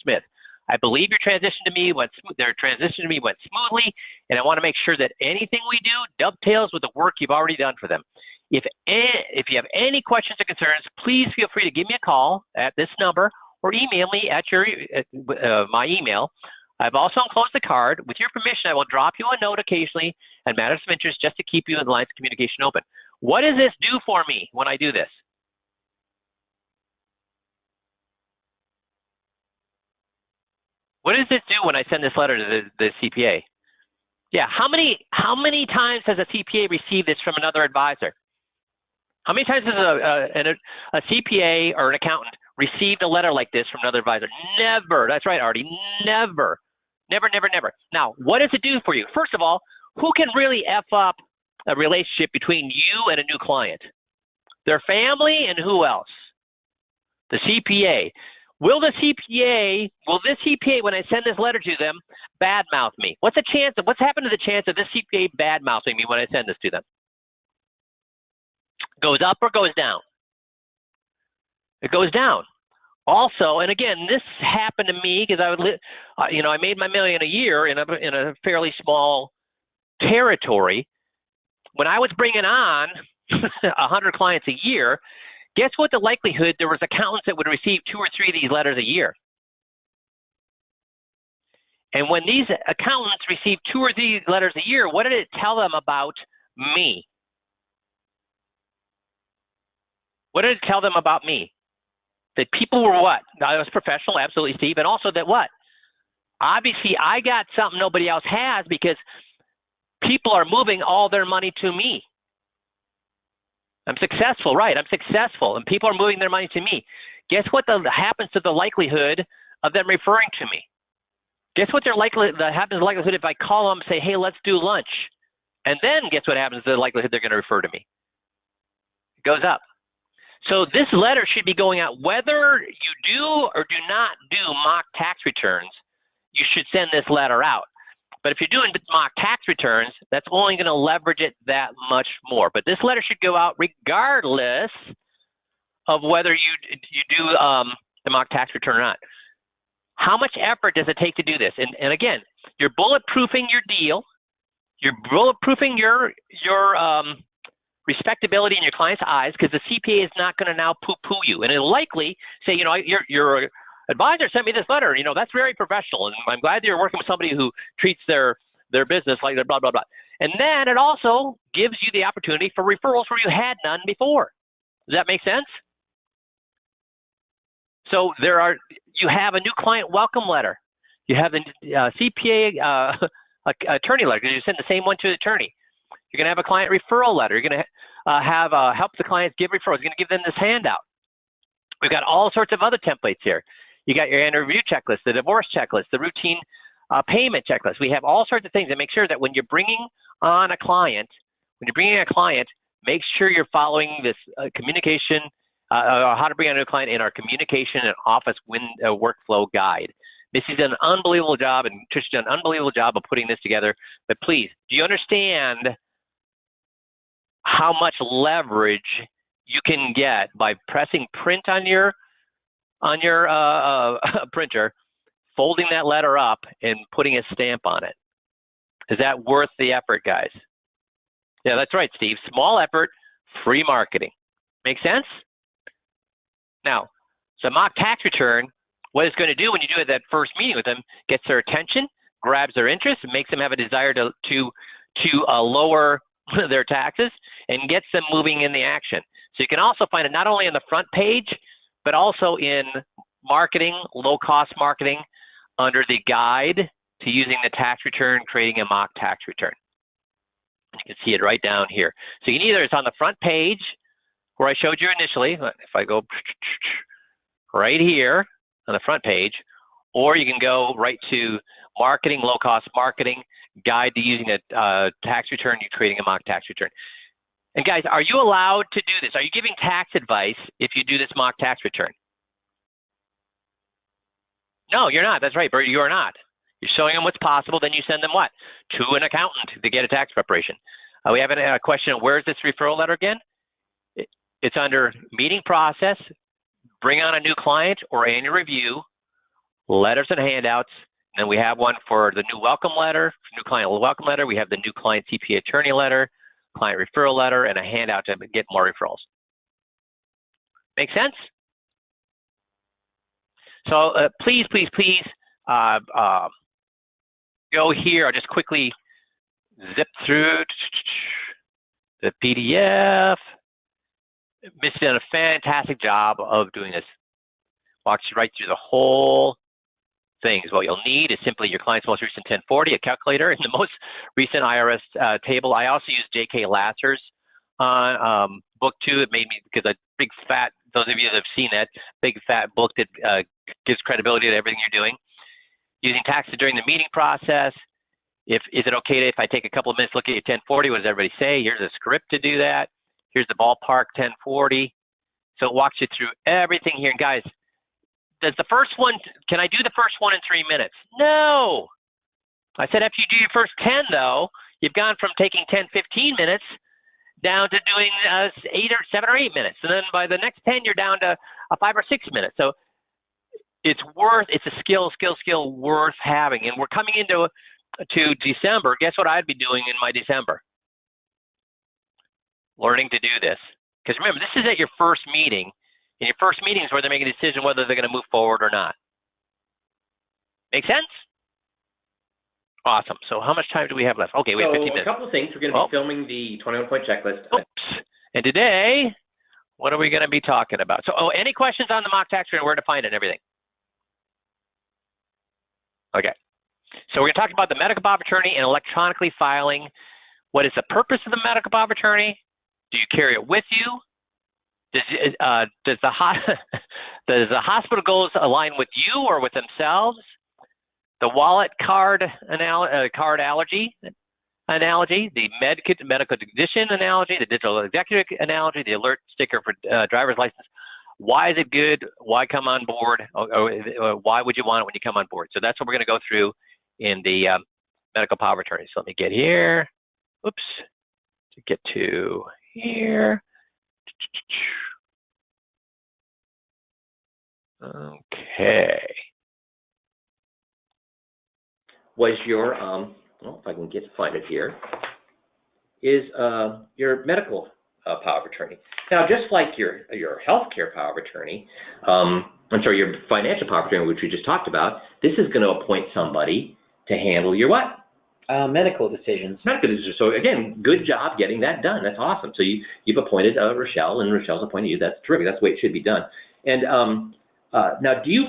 Smith. I believe your transition to me their transition to me went smoothly, and I want to make sure that anything we do dovetails with the work you've already done for them. If you have any questions or concerns, please feel free to give me a call at this number or email me at my email. I've also enclosed the card. With your permission, I will drop you a note occasionally and matters of interest just to keep you in the lines of communication open. What does this do for me when I do this? What does this do when I send this letter to the CPA? Yeah, how many times has a CPA received this from another advisor? How many times has a CPA or an accountant received a letter like this from another advisor? Never. That's right, Artie. Never. Never, never, never. Now, what does it do for you? First of all, who can really F up a relationship between you and a new client? Their family and who else? The CPA. Will this CPA, when I send this letter to them, badmouth me? What's happened to the chance of this CPA badmouthing me when I send this to them? Goes up or goes down? It goes down. Also, and again, this happened to me because I made my $1 million a year in a fairly small territory. When I was bringing on 100 clients a year, guess what the likelihood there was accountants that would receive 2 or 3 of these letters a year? And when these accountants received 2 or 3 letters a year, what did it tell them about me? What did it tell them about me? That people were what? I was professional, absolutely, Steve. And also that what? Obviously, I got something nobody else has because people are moving all their money to me. I'm successful, right? I'm successful, and people are moving their money to me. Guess what happens to the likelihood of them referring to me? Guess what happens to the likelihood if I call them and say, hey, let's do lunch? And then guess what happens to the likelihood they're going to refer to me? It goes up. So this letter should be going out whether you do or do not do mock tax returns. You should send this letter out. But if you're doing mock tax returns, that's only going to leverage it that much more. But this letter should go out regardless of whether you do the mock tax return or not. How much effort does it take to do this? And again, you're bulletproofing your deal. You're bulletproofing your respectability in your client's eyes because the CPA is not going to now poo-poo you. And it'll likely say, your advisor sent me this letter. That's very professional, and I'm glad you're working with somebody who treats their business like they're blah, blah, blah. And then it also gives you the opportunity for referrals where you had none before. Does that make sense? So you have a new client welcome letter. You have the CPA attorney letter because you send the same one to the attorney. You're going to have a client referral letter. You're going to have help the clients give referrals. You're going to give them this handout. We've got all sorts of other templates here. You got your annual review checklist, the divorce checklist, the routine payment checklist. We have all sorts of things to make sure that when you're bringing on a client, make sure you're following this communication, how to bring on a new client in our communication and office workflow guide. Missy done an unbelievable job, and Trish done an unbelievable job of putting this together. But please, do you understand how much leverage you can get by pressing print on your printer, folding that letter up, and putting a stamp on it? Is that worth the effort, guys? Yeah, that's right, Steve. Small effort, free marketing. Make sense? Now, so mock tax return, what it's going to do when you do it that first meeting with them, gets their attention, grabs their interest, and makes them have a desire to lower their taxes, and gets them moving in the action. So you can also find it not only on the front page, but also in marketing, low-cost marketing, under the guide to using the tax return, creating a mock tax return. You can see it right down here. So you can either, it's on the front page where I showed you initially, if I go right here on the front page, or you can go right to marketing, low-cost marketing, guide to using a tax return, you're creating a mock tax return. And guys, are you allowed to do this? Are you giving tax advice if you do this mock tax return? No, you're not. That's right, Bert, you are not. You're showing them what's possible, then you send them what? To an accountant to get a tax preparation. We have a question, where's this referral letter again? It's under meeting process, bring on a new client or annual review, letters and handouts, and then we have one for the new welcome letter, new client welcome letter. We have the new client CPA attorney letter, client referral letter, and a handout to get more referrals. Make sense? So please, please, please go here. I'll just quickly zip through the PDF. Miss done a fantastic job of doing this. Walks you right through the whole thing. What you'll need is simply your client's most recent 1040, a calculator, and the most recent IRS table. I also use J.K. Lasser's book too. It made me, because a big fat, those of you that have seen that, big fat book that gives credibility to everything you're doing. Using taxes during the meeting process. Is it okay if I take a couple of minutes, look at your 1040? What does everybody say? Here's a script to do that. Here's the ballpark 1040. So it walks you through everything here. And guys, does the first one, can I do the first one in 3 minutes? No. I said after you do your first 10 though, you've gone from taking 10, 15 minutes down to doing 7 or 8 minutes. And then by the next 10, you're down to 5 or 6 minutes. So it's a skill worth having. And we're coming into December. Guess what I'd be doing in my December? Learning to do this. Because remember, this is at your first meeting. And your first meeting is where they're making a decision whether they're going to move forward or not. Make sense? Awesome. So how much time do we have left? Okay, we have 15 minutes. A couple of things. We're going to be filming the 21-point checklist. Oops. And today, what are we going to be talking about? So, any questions on the mock tax return, where to find it and everything? Okay. So we're going to talk about the medical power of attorney and electronically filing. What is the purpose of the medical power of attorney? Do you carry it with you? Does the hospital goals align with you or with themselves? The wallet card analogy, the medical condition analogy, the digital executive analogy, the alert sticker for driver's license. Why is it good? Why come on board? Or why would you want it when you come on board? So that's what we're going to go through in the medical power of attorney. So let me get here. Oops. To get to here. Okay. Was your, well, if I can find it here, is your medical power of attorney. Now, just like your healthcare power of attorney, your financial power of attorney, which we just talked about, this is going to appoint somebody to handle your what? Medical decisions. Medical decisions. So again, good job getting that done. That's awesome. So you've appointed Rochelle, and Rochelle's appointed you. That's terrific. That's the way it should be done. And now, do you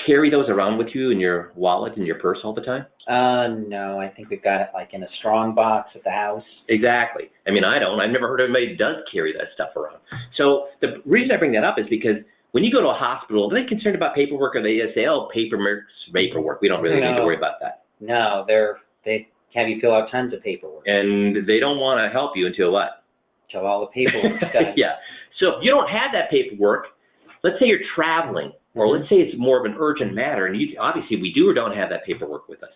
carry those around with you in your wallet, in your purse all the time? No, I think we've got it like in a strong box at the house. Exactly. I mean, I don't. I've never heard of anybody who does carry that stuff around. So the reason I bring that up is because when you go to a hospital, are they concerned about paperwork, or they say, oh, paperwork. We don't really need to worry about that. No, they have you fill out tons of paperwork. And they don't want to help you until what? Until all the paperwork's done. Yeah. So if you don't have that paperwork, let's say you're traveling, or let's say it's more of an urgent matter, and obviously we do or don't have that paperwork with us.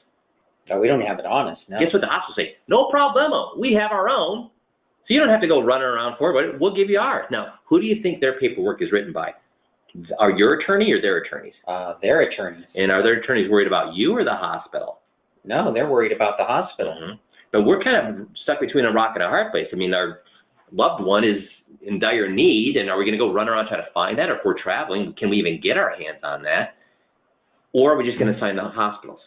No, we don't have it on us, no. Guess what the hospital say? No problemo. We have our own. So you don't have to go running around for it, but we'll give you ours. Now, who do you think their paperwork is written by? Are your attorney or their attorneys? Their attorneys. And are their attorneys worried about you or the hospital? No, they're worried about the hospital. Mm-hmm. But we're kind of stuck between a rock and a hard place. I mean, our loved one is in dire need, and are we going to go run around trying to find that? Or if we're traveling, can we even get our hands on that? Or are we just going to sign the hospitals?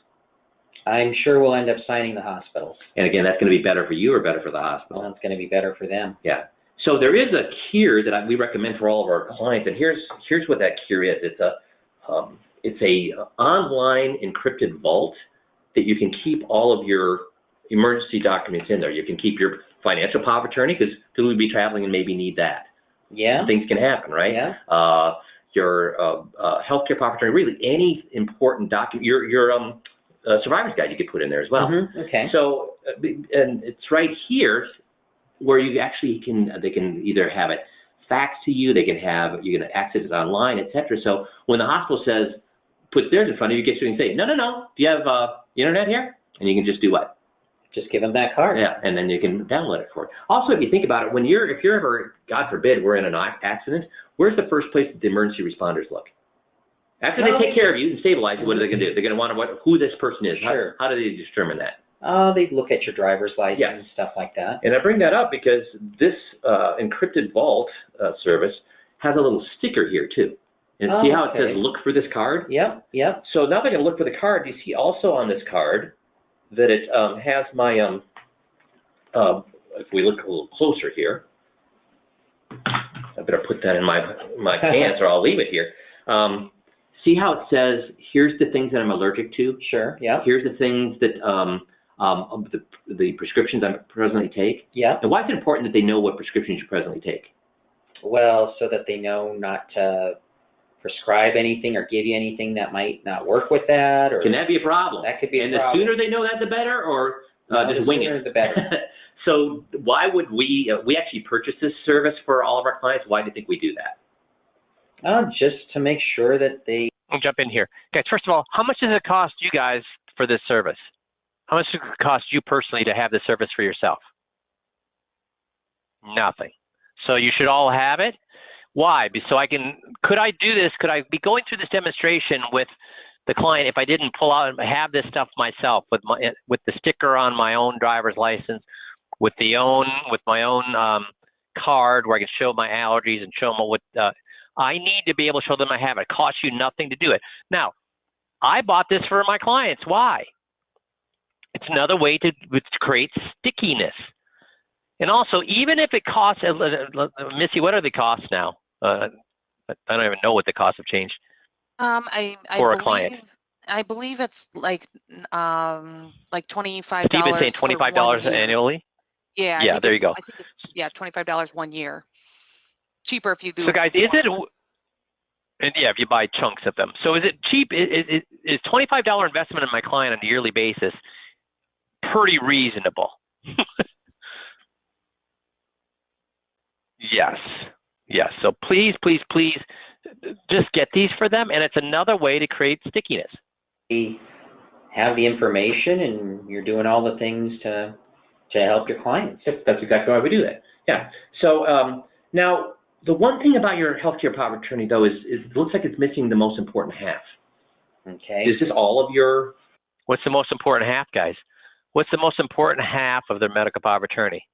I'm sure we'll end up signing the hospitals. And again, that's going to be better for you or better for the hospital? Well, it's going to be better for them. Yeah. So there is a cure that we recommend for all of our clients, and here's what that cure is. It's a online encrypted vault that you can keep all of your emergency documents in there. You can keep your financial power of attorney, because we'll be traveling and maybe need that. Yeah. Things can happen, right? Yeah. Your healthcare power of attorney, really any important document, your survivor's guide you could put in there as well. Okay. So, and it's right here where you actually they can either have it faxed to you, you can access it online, etc. So when the hospital says, put theirs in front of you, you and say, no, do you have internet here? And you can just do what? Just give them that card. Yeah, and then you can download it for it. Also, if you think about it, if you're ever, God forbid, we're in an accident, where's the first place that the emergency responders look? After they take care of you and stabilize you, what are they going to do? They're going to want to know who this person is. Sure. How do they determine that? They look at your driver's license and stuff like that. And I bring that up because this encrypted vault service has a little sticker here too. And see how it says look for this card? Yep. So now they're going to look for the card. You see also on this card that it has my, if we look a little closer here, I better put that in my pants or I'll leave it here. See how it says, here's the things that I'm allergic to? Sure, yeah. Here's the things that, the prescriptions I presently take? Yeah. And why is it important that they know what prescriptions you presently take? Well, so that they know not to prescribe anything or give you anything that might not work with that. Or can that be a problem? That could be a problem. problem. And the sooner they know that, the better, or just wing it? The sooner the better. So why would we actually purchase this service for all of our clients? Why do you think we do that? Just to make sure that they... I'll jump in here. Guys, first of all, how much does it cost you guys for this service? How much does it cost you personally to have this service for yourself? Nothing. So you should all have it. Why? So could I do this? Could I be going through this demonstration with the client if I didn't pull out and have this stuff myself with the sticker on my own driver's license, with my own card where I can show my allergies and show them what I need to be able to show them I have it. It costs you nothing to do it. Now, I bought this for my clients. Why? It's another way to create stickiness. And also, even if it costs, Missy, what are the costs now? I don't even know what the costs have changed for a client. I believe it's like $25. Steven's saying $25 annually. Yeah. Yeah, there you go. I think it's, $25 1 year. Cheaper if you do. So guys, is it? And yeah, if you buy chunks of them. So is it cheap? Is $25 investment in my client on a yearly basis pretty reasonable? Yes. So please just get these for them, and it's another way to create stickiness. We have the information, and you're doing all the things to help your clients. That's exactly why we do that. Yeah. So now, the one thing about your healthcare power of attorney, though, is it looks like it's missing the most important half. Okay. Is this all of your... What's the most important half, guys? What's the most important half of their medical power of attorney?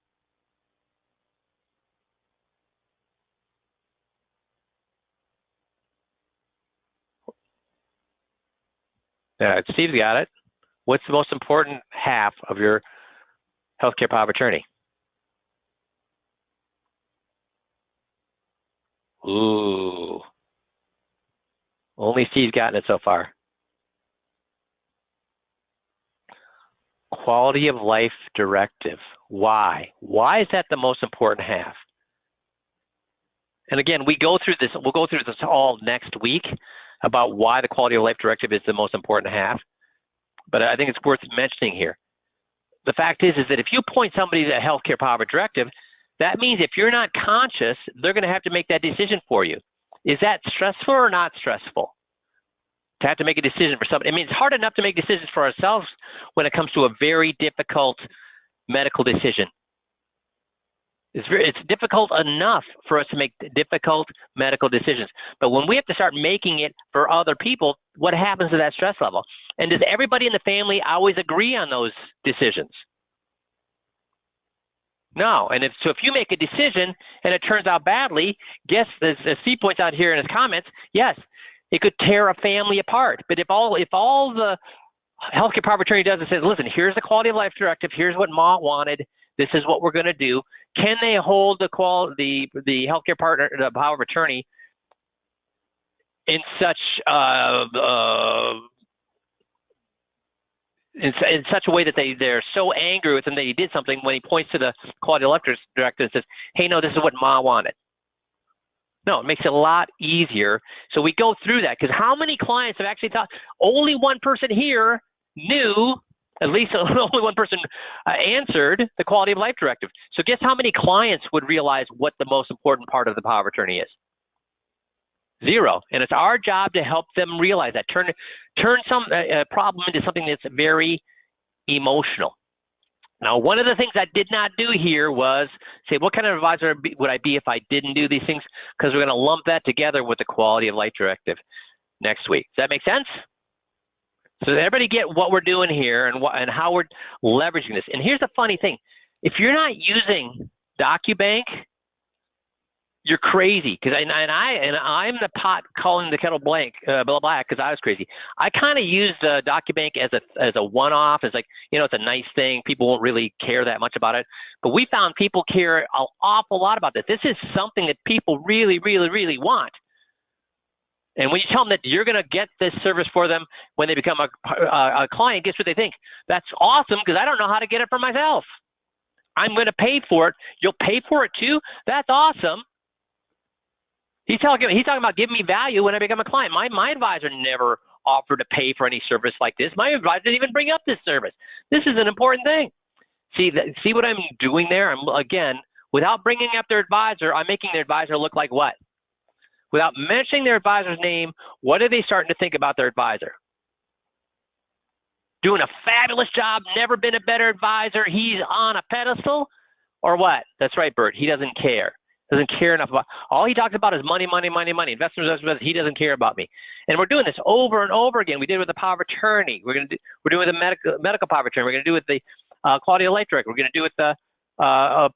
Yeah, Steve's got it. What's the most important half of your healthcare power of attorney? Ooh. Only Steve's gotten it so far. Quality of life directive. Why? Why is that the most important half? And again, we'll go through this all next week about why the quality of life directive is the most important half. But I think it's worth mentioning here. The fact is that if you appoint somebody to a healthcare power of directive, that means if you're not conscious, they're going to have to make that decision for you. Is that stressful or not stressful? To have to make a decision for somebody. I mean, it's hard enough to make decisions for ourselves when it comes to a very difficult medical decision. It's difficult enough for us to make difficult medical decisions. But when we have to start making it for other people, what happens to that stress level? And does everybody in the family always agree on those decisions? No. And if you make a decision and it turns out badly, guess, as Steve points out here in his comments, yes, it could tear a family apart. But if all the healthcare power of attorney does is says, listen, here's the quality of life directive, here's what Ma wanted, this is what we're going to do, can they hold the healthcare partner, the power of attorney, in such in such a way that they're so angry with him that he did something when he points to the quality electric director and says, hey, no, this is what Ma wanted. No, it makes it a lot easier. So we go through that, because how many clients have actually thought, only one person here knew, at least only one person answered the quality of life directive. So guess how many clients would realize what the most important part of the power of attorney is? Zero. And it's our job to help them realize that. Turn some problem into something that's very emotional. Now, one of the things I did not do here was say, what kind of advisor would I be if I didn't do these things? Because we're going to lump that together with the quality of life directive next week. Does that make sense? So everybody get what we're doing here and how we're leveraging this. And here's the funny thing. If you're not using DocuBank, you're crazy. Because I'm the pot calling the kettle black because I was crazy. I kind of used DocuBank as a one-off. It's like, it's a nice thing. People won't really care that much about it. But we found people care an awful lot about this. This is something that people really, really, really want. And when you tell them that you're going to get this service for them when they become a client, guess what they think? That's awesome, because I don't know how to get it for myself. I'm going to pay for it. You'll pay for it too? That's awesome. He's talking about giving me value when I become a client. My advisor never offered to pay for any service like this. My advisor didn't even bring up this service. This is an important thing. See what I'm doing there? Again, without bringing up their advisor, I'm making their advisor look like what? Without mentioning their advisor's name, what are they starting to think about their advisor? Doing a fabulous job, never been a better advisor, he's on a pedestal, or what? That's right, Bert, he doesn't care. Doesn't care enough about, all he talks about is money, money, money, money. Investors, he doesn't care about me. And we're doing this over and over again. We did it with the power of attorney. We're doing it with the medical power of attorney. We're going to do it with the quality of life director. We're going to do it with the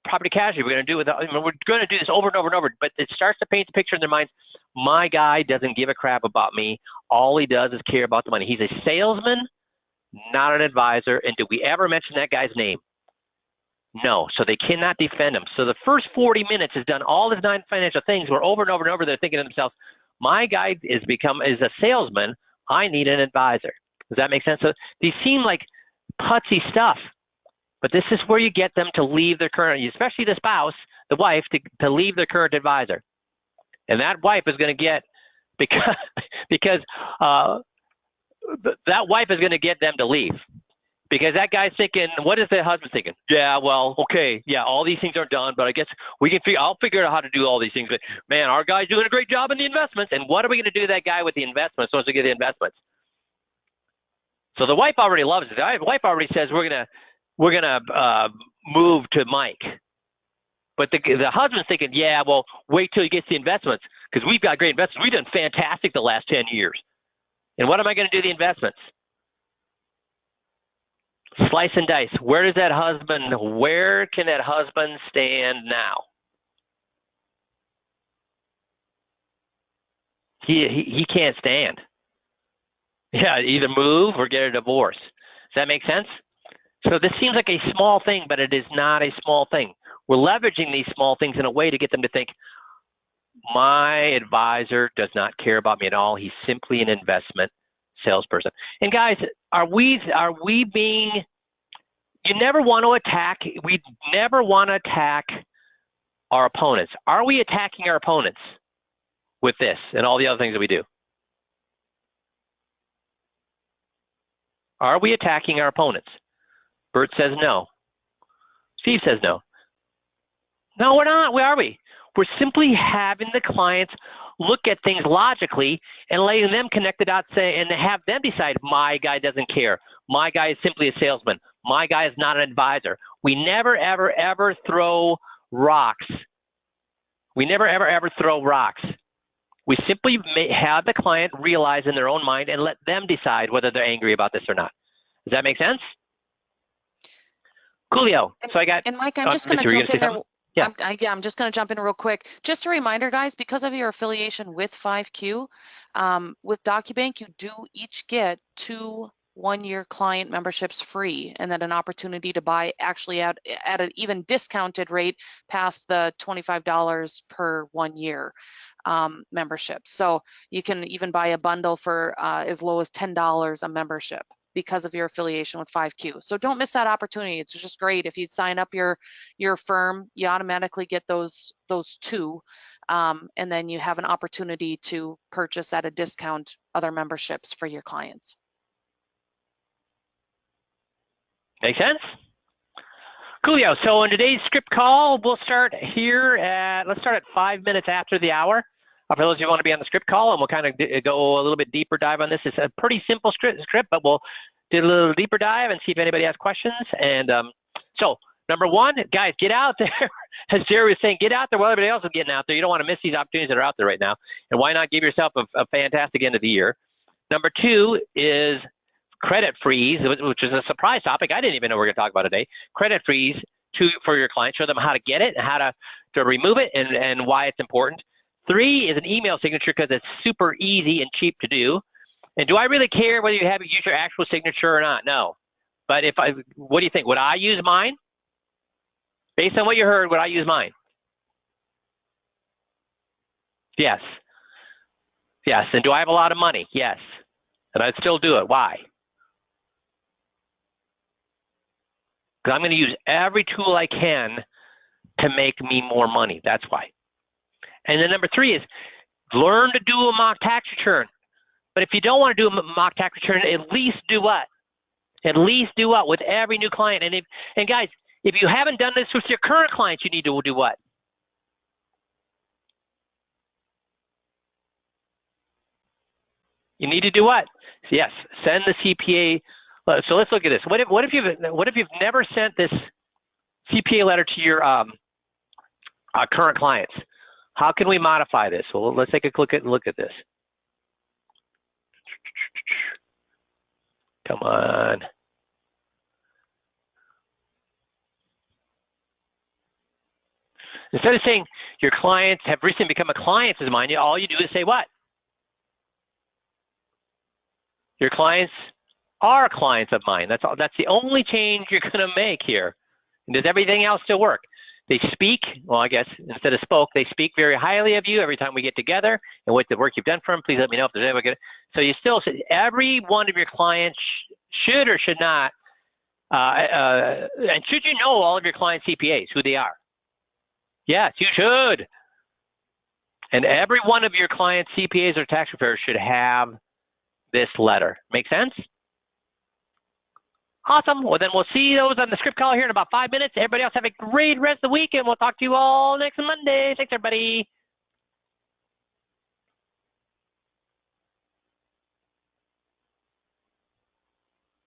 property casualty. We're going to do it with we're going to do this over and over and over. But it starts to paint a picture in their minds. My guy doesn't give a crap about me. All he does is care about the money. He's a salesman, not an advisor. And did we ever mention that guy's name? No, so they cannot defend him. So the first 40 minutes has done all his non-financial things where over and over and over they're thinking to themselves, my guy is a salesman, I need an advisor. Does that make sense? So these seem like putsy stuff, but this is where you get them to leave their current, especially the spouse, the wife, to leave their current advisor. And that wife is going to get, because that wife is going to get them to leave. Because that guy's thinking, what is the husband thinking? Yeah, well, okay, yeah, all these things aren't done, but I guess I'll figure out how to do all these things. But man, our guy's doing a great job in the investments. And what are we going to do to that guy with the investments once we get the investments? So the wife already loves it. The wife already says we're gonna move to Mike. But the husband's thinking, yeah, well, wait till he gets the investments, because we've got great investments. We've done fantastic the last 10 years. And what am I going to do the investments? Slice and dice. Where can that husband stand now? He can't stand. Yeah, either move or get a divorce. Does that make sense? So this seems like a small thing, but it is not a small thing. We're leveraging these small things in a way to get them to think, my advisor does not care about me at all. He's simply an investment salesperson. And guys, we never want to attack our opponents. Are we attacking our opponents with this and all the other things that we do? Are we attacking our opponents? Bert says no. Steve says no. No, we're not. Where are we? We're simply having the clients look at things logically and letting them connect the dots and have them decide, my guy doesn't care. My guy is simply a salesman. My guy is not an advisor. We never, ever, ever throw rocks. We never, ever, ever throw rocks. We simply have the client realize in their own mind and let them decide whether they're angry about this or not. Does that make sense? Coolio. So I got. And Mike, I'm just going to jump in there. Yeah. I'm just going to jump in real quick. Just a reminder, guys, because of your affiliation with 5Q, with DocuBank, you do each get 2 1-year client memberships free, and then an opportunity to buy actually at an even discounted rate past the $25 per 1 year membership. So you can even buy a bundle for as low as $10 a membership because of your affiliation with 5Q. So don't miss that opportunity. It's just great. If you sign up your firm, you automatically get those two, and then you have an opportunity to purchase at a discount other memberships for your clients. Make sense? Coolio. So in today's script call, we'll start here let's start at 5 minutes after the hour. For those of you who want to be on the script call, and we'll kind of go a little bit deeper dive on this. It's a pretty simple script, but we'll do a little deeper dive and see if anybody has questions. And so number one, guys, get out there. As Jerry was saying, get out there while everybody else is getting out there. You don't want to miss these opportunities that are out there right now. And why not give yourself a fantastic end of the year? Number two is credit freeze, which is a surprise topic. I didn't even know we were going to talk about today. Credit freeze for your clients. Show them how to get it and how to remove it and why it's important. 3 is an email signature because it's super easy and cheap to do. And do I really care whether you use your actual signature or not? No. But what do you think? Would I use mine? Based on what you heard, would I use mine? Yes. Yes. And do I have a lot of money? Yes. And I'd still do it. Why? Because I'm going to use every tool I can to make me more money. That's why. And then number 3 is learn to do a mock tax return. But if you don't want to do a mock tax return, at least do what? At least do what with every new client? And guys, if you haven't done this with your current clients, you need to do what? You need to do what? Yes, send the CPA. So let's look at this. What if you've never sent this CPA letter to your current clients? How can we modify this? Well, let's take a look at this. Come on. Instead of saying your clients have recently become a client of mine, all you do is say what? Your clients are clients of mine. That's all. That's the only change you're going to make here. And does everything else still work? They speak, well, I guess instead of spoke, they speak very highly of you every time we get together and what the work you've done for them. Please let me know if there's ever good. So you still, every one of your clients should or should not, and should you know all of your client CPAs, who they are? Yes, you should. And every one of your client CPAs or tax preparers should have this letter. Make sense? Awesome. Well, then we'll see those on the script call here in about 5 minutes. Everybody else have a great rest of the week, and we'll talk to you all next Monday. Thanks, everybody.